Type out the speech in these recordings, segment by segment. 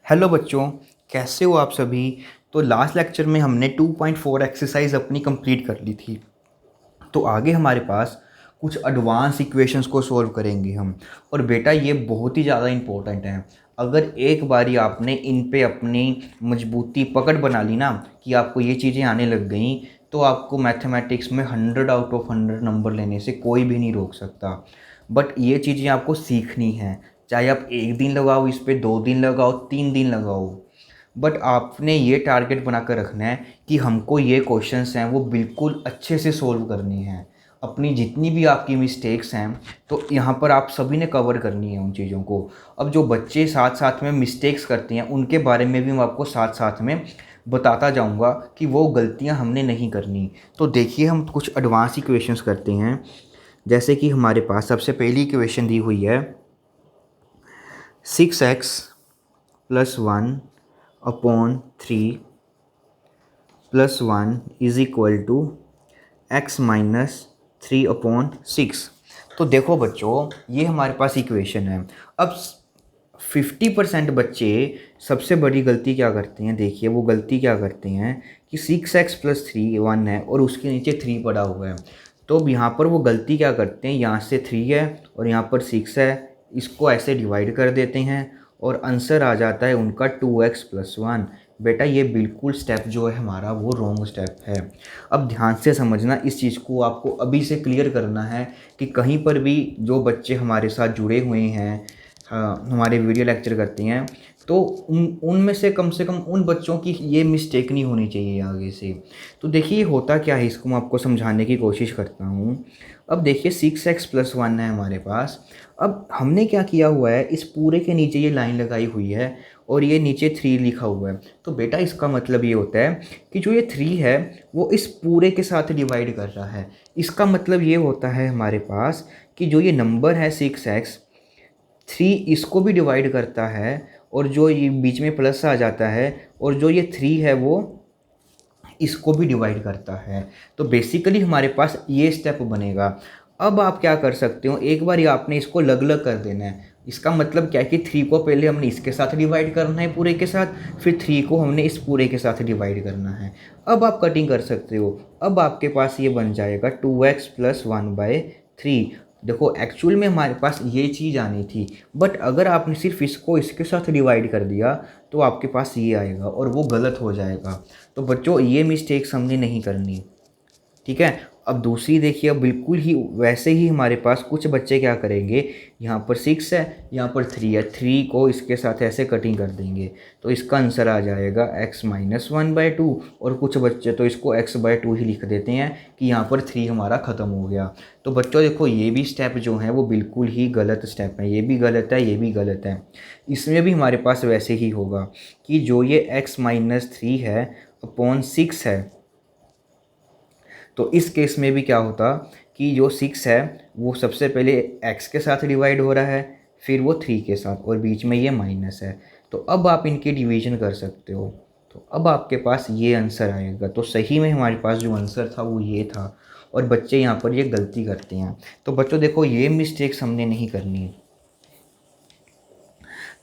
Hello बच्चों, कैसे हो आप सभी। तो लास्ट लेक्चर में हमने 2.4 एक्सरसाइज अपनी कंप्लीट कर ली थी। तो आगे हमारे पास कुछ एडवांस इक्वेशंस को सॉल्व करेंगे हम। और बेटा ये बहुत ही ज़्यादा इम्पोर्टेंट है। अगर एक बारी आपने इन पे अपनी मजबूती पकड़ बना ली ना कि आपको ये चीज़ें आने लग गई, तो आपको मैथमेटिक्स में 100 आउट ऑफ 100 नंबर लेने से कोई भी नहीं रोक सकता। बट ये चीज़ें आपको सीखनी है। चाहे आप एक दिन लगाओ इस पे, 2 दिन लगाओ, 3 दिन लगाओ, बट आपने ये टारगेट बना कर रखना है कि हमको ये क्वेश्चंस हैं वो बिल्कुल अच्छे से सोल्व करने हैं। अपनी जितनी भी आपकी मिस्टेक्स हैं तो यहाँ पर आप सभी ने कवर करनी है उन चीज़ों को। अब जो बच्चे साथ साथ में मिस्टेक्स करते हैं उनके बारे में भी मैं आपको साथ साथ में बताता जाऊँगा कि वो गलतियाँ हमने नहीं करनी। तो देखिए हम कुछ एडवांस इक्वेशंस करते हैं। जैसे कि हमारे पास सबसे पहली इक्वेशन दी हुई है 6x+1/3 +1 is equal to x-3/6। तो देखो बच्चों, ये हमारे पास इक्वेशन है। अब 50% बच्चे सबसे बड़ी गलती क्या करते हैं, देखिए वो गलती क्या करते हैं कि 6x+3 1 है और उसके नीचे 3 पड़ा हुआ है। तो अब यहाँ पर वो गलती क्या करते हैं, यहाँ से 3 है और यहाँ पर 6 है, इसको ऐसे डिवाइड कर देते हैं और आंसर आ जाता है उनका 2x+1। बेटा ये बिल्कुल स्टेप जो है हमारा वो रॉन्ग स्टेप है। अब ध्यान से समझना, इस चीज़ को आपको अभी से क्लियर करना है कि कहीं पर भी जो बच्चे हमारे साथ जुड़े हुए हैं, हमारे वीडियो लेक्चर करते हैं, तो उनमें से कम उन बच्चों की ये मिस्टेक नहीं होनी चाहिए आगे से। तो देखिए होता क्या है, इसको मैं आपको समझाने की कोशिश करता हूँ। अब देखिए 6x+1 है हमारे पास। अब हमने क्या किया हुआ है, इस पूरे के नीचे ये लाइन लगाई हुई है और ये नीचे 3 लिखा हुआ है। तो बेटा इसका मतलब ये होता है कि जो ये 3 है वो इस पूरे के साथ डिवाइड कर रहा है। इसका मतलब ये होता है हमारे पास कि जो ये नंबर है 6x, 3 इसको भी डिवाइड करता है और जो ये बीच में प्लस आ जाता है और जो ये 3 है वो इसको भी डिवाइड करता है। तो बेसिकली हमारे पास ये स्टेप बनेगा। अब आप क्या कर सकते हो, एक बार आपने इसको अलग अलग कर देना है। इसका मतलब क्या है कि 3 को पहले हमने इसके साथ डिवाइड करना है पूरे के साथ, फिर 3 को हमने इस पूरे के साथ डिवाइड करना है। अब आप कटिंग कर सकते हो। अब आपके पास ये बन जाएगा 2x+1/3। देखो एक्चुअल में हमारे पास ये चीज़ आनी थी, बट अगर आपने सिर्फ इसको इसके साथ डिवाइड कर दिया तो आपके पास ये आएगा और वो गलत हो जाएगा। तो बच्चों ये मिस्टेक्स हमने नहीं करनी, ठीक है। अब दूसरी देखिए, अब बिल्कुल ही वैसे ही हमारे पास कुछ बच्चे क्या करेंगे, यहाँ पर 6 है, यहाँ पर 3 है, 3 को इसके साथ ऐसे कटिंग कर देंगे तो इसका आंसर आ जाएगा x-1/2। और कुछ बच्चे तो इसको x/2 ही लिख देते हैं कि यहाँ पर 3 हमारा ख़त्म हो गया। तो बच्चों देखो ये भी स्टेप जो है वो बिल्कुल ही गलत स्टेप है, ये भी गलत है, ये भी गलत है। इसमें भी हमारे पास वैसे ही होगा कि जो ये x-3 है अपॉन 6 है, तो इस केस में भी क्या होता कि जो 6 है वो सबसे पहले x के साथ डिवाइड हो रहा है, फिर वो 3 के साथ, और बीच में ये माइनस है। तो अब आप इनकी डिवीजन कर सकते हो। तो अब आपके पास ये आंसर आएगा। तो सही में हमारे पास जो आंसर था वो ये था, और बच्चे यहाँ पर ये गलती करते हैं। तो बच्चों देखो ये मिस्टेक्स हमने नहीं करनी है।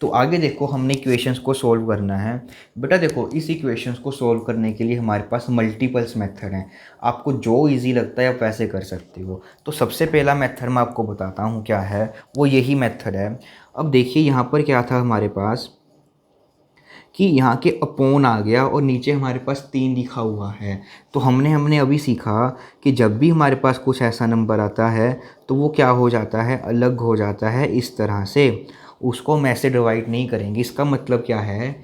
तो आगे देखो हमने इक्वेशंस को सोल्व करना है। बेटा देखो इस इक्वेशंस को सोल्व करने के लिए हमारे पास मल्टीपल्स मेथड हैं। आपको जो इजी लगता है आप वैसे कर सकते हो। तो सबसे पहला मेथड मैं आपको बताता हूँ क्या है, वो यही मेथड है। अब देखिए यहाँ पर क्या था हमारे पास कि यहाँ के अपोन आ गया और नीचे हमारे पास 3 लिखा हुआ है। तो हमने अभी सीखा कि जब भी हमारे पास कुछ ऐसा नंबर आता है तो वो क्या हो जाता है, अलग हो जाता है इस तरह से। उसको हम ऐसे डिवाइड नहीं करेंगे। इसका मतलब क्या है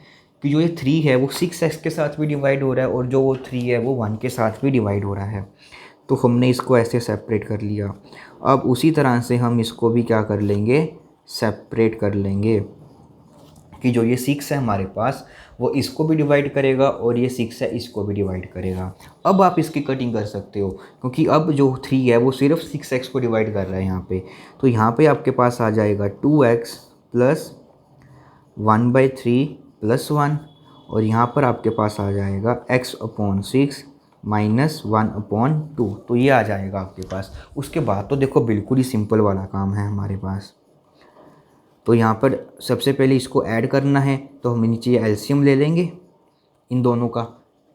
कि जो ये 3 है वो 6x के साथ भी डिवाइड हो रहा है और जो वो 3 है वो 1 के साथ भी डिवाइड हो रहा है। तो हमने इसको ऐसे सेपरेट कर लिया। अब उसी तरह से हम इसको भी क्या कर लेंगे, सेपरेट कर लेंगे कि जो ये 6 है हमारे पास वो इसको भी डिवाइड करेगा और ये 6 है इसको भी डिवाइड करेगा। अब आप इसकी कटिंग कर सकते हो क्योंकि अब जो 3 है वो सिर्फ 6x को डिवाइड कर रहा है यहाँ पे। तो यहाँ पे आपके पास आ जाएगा 2x + 1/3 + 1, और यहाँ पर आपके पास आ जाएगा x/6 - 1/2। तो ये आ जाएगा आपके पास। उसके बाद तो देखो बिल्कुल ही सिंपल वाला काम है हमारे पास। तो यहाँ पर सबसे पहले इसको ऐड करना है, तो हम नीचे एलसीएम ले लेंगे इन दोनों का,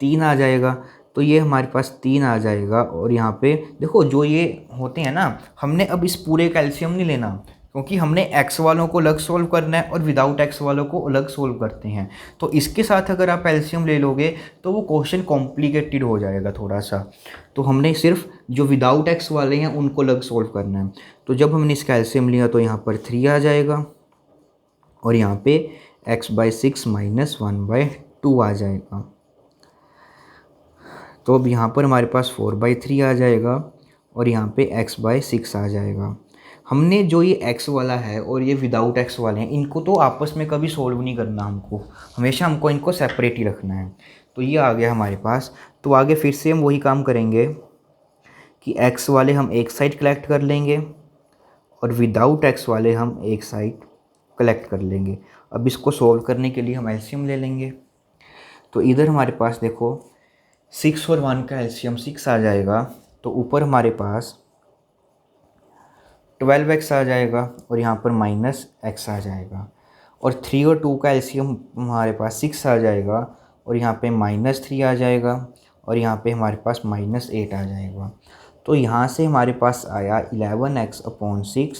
3 आ जाएगा। तो ये हमारे पास 3 आ जाएगा। और यहाँ पे देखो जो ये होते हैं ना, हमने अब इस पूरे का एलसीएम नहीं लेना, क्योंकि हमने एक्स वालों को अलग सोल्व करना है और विदाउट एक्स वालों को अलग सोल्व करते हैं। तो इसके साथ अगर आप एलसीएम ले लोगे तो वो क्वेश्चन कॉम्प्लिकेटेड हो जाएगा थोड़ा सा। तो हमने सिर्फ जो विदाउट एक्स वाले हैं उनको अलग सोल्व करना है। तो जब हमने इसका एलसीएम लिया तो यहाँ पर 3 आ जाएगा और यहाँ पे x/6 - 1/2 आ जाएगा। तो अब यहाँ पर हमारे पास 4/3 आ जाएगा और यहाँ पे x/6 आ जाएगा। हमने जो ये x वाला है और ये विदाउट x वाले हैं, इनको तो आपस में कभी सोल्व नहीं करना हमको, हमेशा हमको इनको सेपरेट ही रखना है। तो ये आ गया हमारे पास। तो आगे फिर से हम वही काम करेंगे कि x वाले हम एक साइड कलेक्ट कर लेंगे और विदाउट x वाले हम एक साइड कलेक्ट कर लेंगे। अब इसको सोल्व करने के लिए हम एलसीएम ले लेंगे। तो इधर हमारे पास देखो 6 और 1 का एलसीएम 6 आ जाएगा। तो ऊपर हमारे पास 12x आ जाएगा और यहाँ पर -x आ जाएगा। और 3 और 2 का एलसीएम हमारे पास 6 आ जाएगा और यहाँ पे -3 आ जाएगा और यहाँ पे हमारे पास -8 आ जाएगा। तो यहाँ से हमारे पास आया 11x/6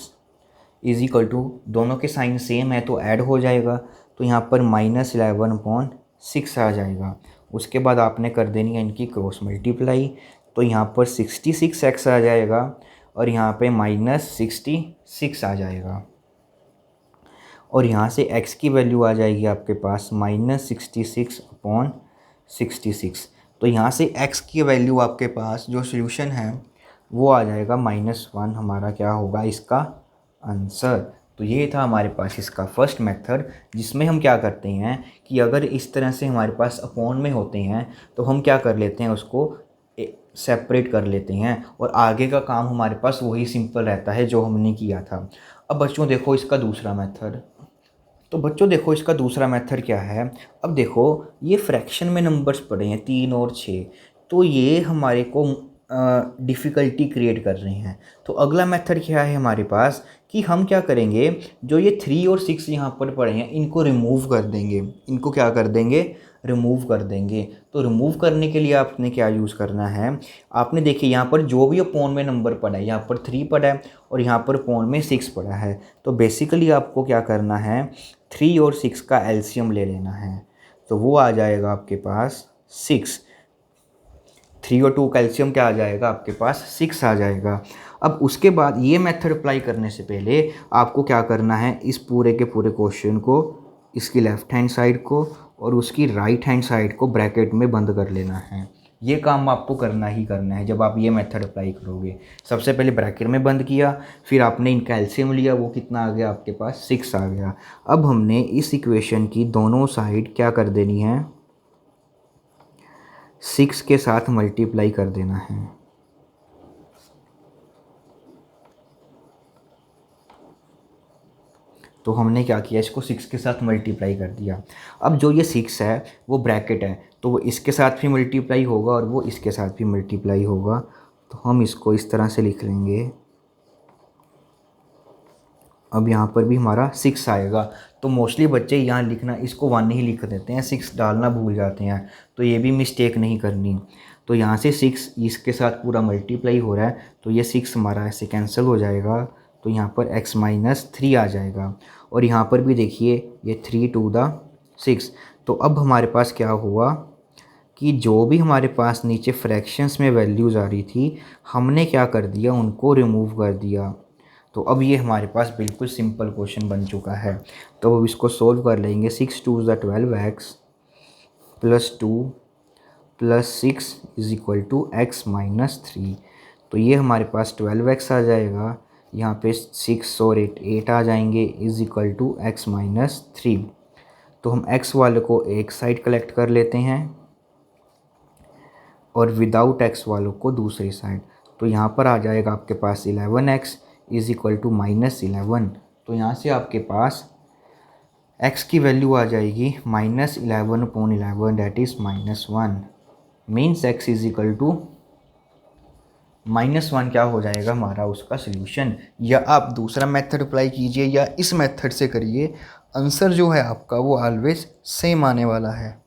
इज इक्वल टू, दोनों के साइन सेम है तो ऐड हो जाएगा, तो यहाँ पर -11/6 आ जाएगा। उसके बाद आपने कर देनी है इनकी क्रॉस मल्टीप्लाई। तो यहाँ पर 66x आ जाएगा और यहाँ पे -66 आ जाएगा। और यहाँ से x की वैल्यू आ जाएगी आपके पास -66/66। तो यहाँ से x की वैल्यू आपके पास जो सोल्यूशन है वो आ जाएगा -1, हमारा क्या होगा इसका आंसर। तो ये था हमारे पास इसका फर्स्ट मेथड, जिसमें हम क्या करते हैं कि अगर इस तरह से हमारे पास अपॉन में होते हैं तो हम क्या कर लेते हैं, उसको सेपरेट कर लेते हैं और आगे का काम हमारे पास वही सिंपल रहता है जो हमने किया था। अब बच्चों देखो इसका दूसरा मेथड। तो बच्चों देखो इसका दूसरा मेथड क्या है। अब देखो ये फ्रैक्शन में नंबर्स पड़े हैं 3 और 6, तो ये हमारे को डिफ़िकल्टी क्रिएट कर रहे हैं। तो अगला मेथड क्या है हमारे पास कि हम क्या करेंगे, जो ये 3 और 6 यहाँ पर पड़े हैं इनको रिमूव कर देंगे। इनको क्या कर देंगे, रिमूव कर देंगे। तो रिमूव करने के लिए आपने क्या यूज़ करना है, आपने देखिए यहाँ पर जो भी अपॉन में नंबर पड़ा है, यहाँ पर 3 पड़ा है और यहाँ पर अपॉन में 6 पड़ा है। तो बेसिकली आपको क्या करना है, 3 और 6 का एलसीएम ले लेना है। तो वो आ जाएगा आपके पास 6। 3 और 2 कैल्शियम क्या आ जाएगा आपके पास 6 आ जाएगा। अब उसके बाद ये मेथड अप्लाई करने से पहले आपको क्या करना है, इस पूरे के पूरे क्वेश्चन को, इसकी लेफ़्ट हैंड साइड को और उसकी राइट हैंड साइड को ब्रैकेट में बंद कर लेना है। ये काम आपको करना ही करना है जब आप ये मेथड अप्लाई करोगे। सबसे पहले ब्रैकेट में बंद किया, फिर आपने इनका एलसीएम लिया, वो कितना आ गया आपके पास 6 आ गया। अब हमने इस इक्वेशन की दोनों साइड क्या कर देनी है, 6 के साथ मल्टीप्लाई कर देना है। तो हमने क्या किया, इसको 6 के साथ मल्टीप्लाई कर दिया। अब जो ये 6 है वो ब्रैकेट है, तो वो इसके साथ भी मल्टीप्लाई होगा और वो इसके साथ भी मल्टीप्लाई होगा। तो हम इसको इस तरह से लिख लेंगे। अब यहाँ पर भी हमारा 6 आएगा। तो मोस्टली बच्चे यहाँ लिखना, इसको 1 ही लिख देते हैं, 6 डालना भूल जाते हैं, तो ये भी मिस्टेक नहीं करनी। तो यहाँ से 6 इसके साथ पूरा मल्टीप्लाई हो रहा है, तो ये 6 हमारा ऐसे कैंसिल हो जाएगा। तो यहाँ पर x-3 आ जाएगा। और यहाँ पर भी देखिए ये 3 to the 6। तो अब हमारे पास क्या हुआ कि जो भी हमारे पास नीचे फ्रैक्शंस में वैल्यूज़ आ रही थी, हमने क्या कर दिया, उनको रिमूव कर दिया। तो अब ये हमारे पास बिल्कुल सिंपल क्वेश्चन बन चुका है। तो अब इसको सोल्व कर लेंगे। 6 2 = 12x + 2 + 6 = x-3। तो ये हमारे पास 12x आ जाएगा, यहाँ पे 6 और 8 आ जाएंगे, = x-3। तो हम x वाले को एक साइड कलेक्ट कर लेते हैं और विदाउट x वालों को दूसरी साइड। तो यहाँ पर आ जाएगा आपके पास 11x = -11। तो यहाँ से आपके पास x की वैल्यू आ जाएगी -11/11, दैट इज़ -1। मीन्स x = -1 क्या हो जाएगा हमारा उसका सोल्यूशन। या आप दूसरा मेथड अप्लाई कीजिए या इस मेथड से करिए, आंसर जो है आपका वो ऑलवेज सेम आने वाला है।